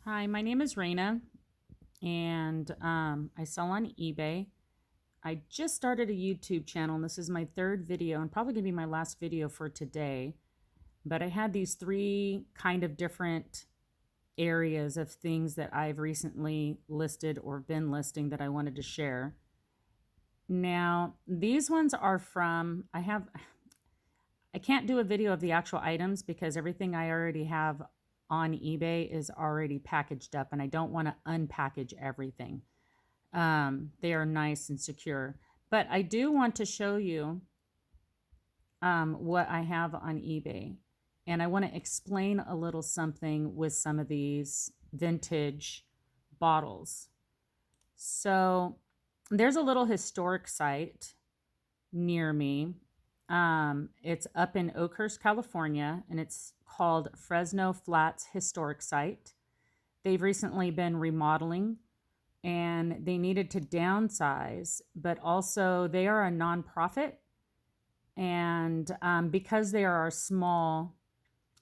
Hi, my name is Raina, and I sell on eBay. I just started a YouTube channel, and this is my third video, and probably gonna be my last video for today. But I had these three kind of different areas of things that I've recently listed or been listing that I wanted to share. Now, these ones are from, I can't do a video of the actual items because everything I already have on eBay is already packaged up and I don't want to unpackage everything. They are nice and secure. But I do want to show you what I have on eBay. And I want to explain a little something with some of these vintage bottles. So there's a little historic site near me. It's up in Oakhurst, California, and it's called Fresno Flats Historic Site. They've recently been remodeling and they needed to downsize, but also they are a nonprofit. And because they are a small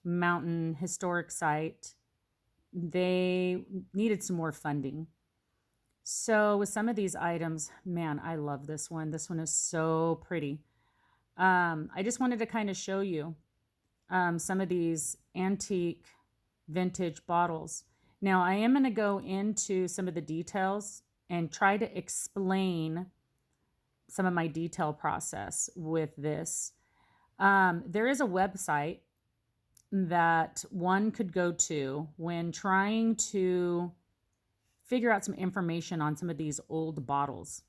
mountain historic site, they needed some more funding. So with some of these items, man, I love this one. This one is so pretty. I just wanted to kind of show you some of these antique vintage bottles. Now, I am going to go into some of the details and try to explain some of my detail process with this. There is a website that one could go to when trying to figure out some information on some of these old bottles.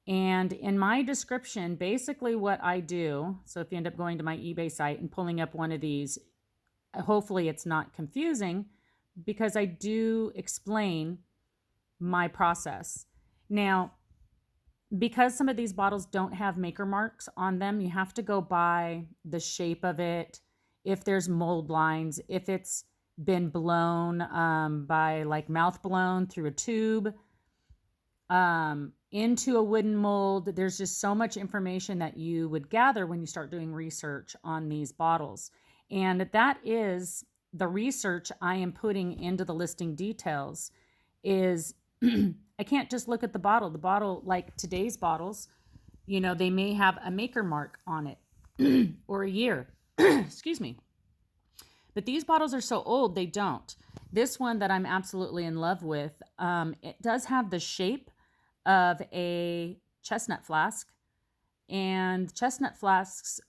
And in my description, basically what I do, so if you end up going to my eBay site and pulling up one of these, hopefully it's not confusing because I do explain my process. Now, because some of these bottles don't have maker marks on them, you have to go by the shape of it, if there's mold lines, if it's been blown by like mouth blown through a tube, into a wooden mold. There's just so much information that you would gather when you start doing research on these bottles. And that is the research I am putting into the listing details is I can't just look at the bottle. The bottle, like today's bottles, you know, they may have a maker mark on it or a year. Excuse me. But these bottles are so old, they don't. This one that I'm absolutely in love with, it does have the shape of a chestnut flask, and chestnut flasks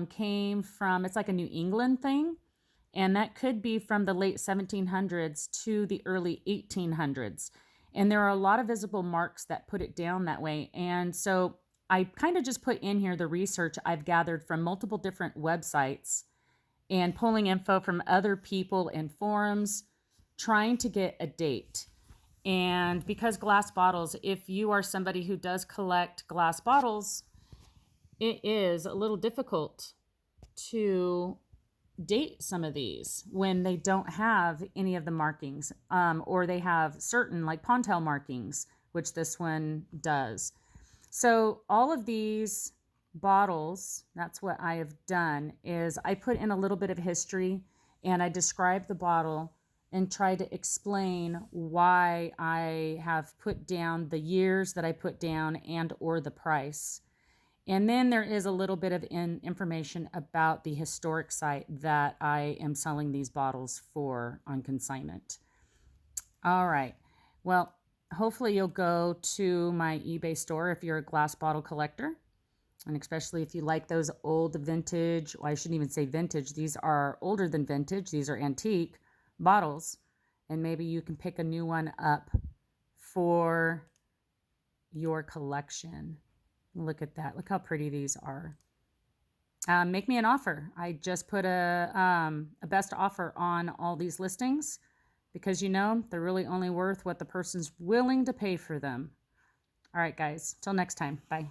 came from, it's like a New England thing, and that could be from the late 1700s to the early 1800s, and there are a lot of visible marks that put it down that way. And so I kind of just put in here the research I've gathered from multiple different websites and pulling info from other people and forums, trying to get a date. And because glass bottles, if you are somebody who does collect glass bottles, it is a little difficult to date some of these when they don't have any of the markings, or they have certain like Pontel markings, which this one does. So all of these bottles, that's what I have done, is I put in a little bit of history and I describe the bottle and try to explain why I have put down the years that I put down and or the price. And then there is a little bit of information about the historic site that I am selling these bottles for on consignment. All right. Well, hopefully you'll go to my eBay store if you're a glass bottle collector. And especially if you like those old vintage, well, I shouldn't even say vintage. These are older than vintage. These are antique bottles, and maybe you can pick a new one up for your collection. Look at that. Look how pretty these are. Make me an offer. I just put a best offer on all these listings because, you know, they're really only worth what the person's willing to pay for them. All right, guys. Till next time. Bye.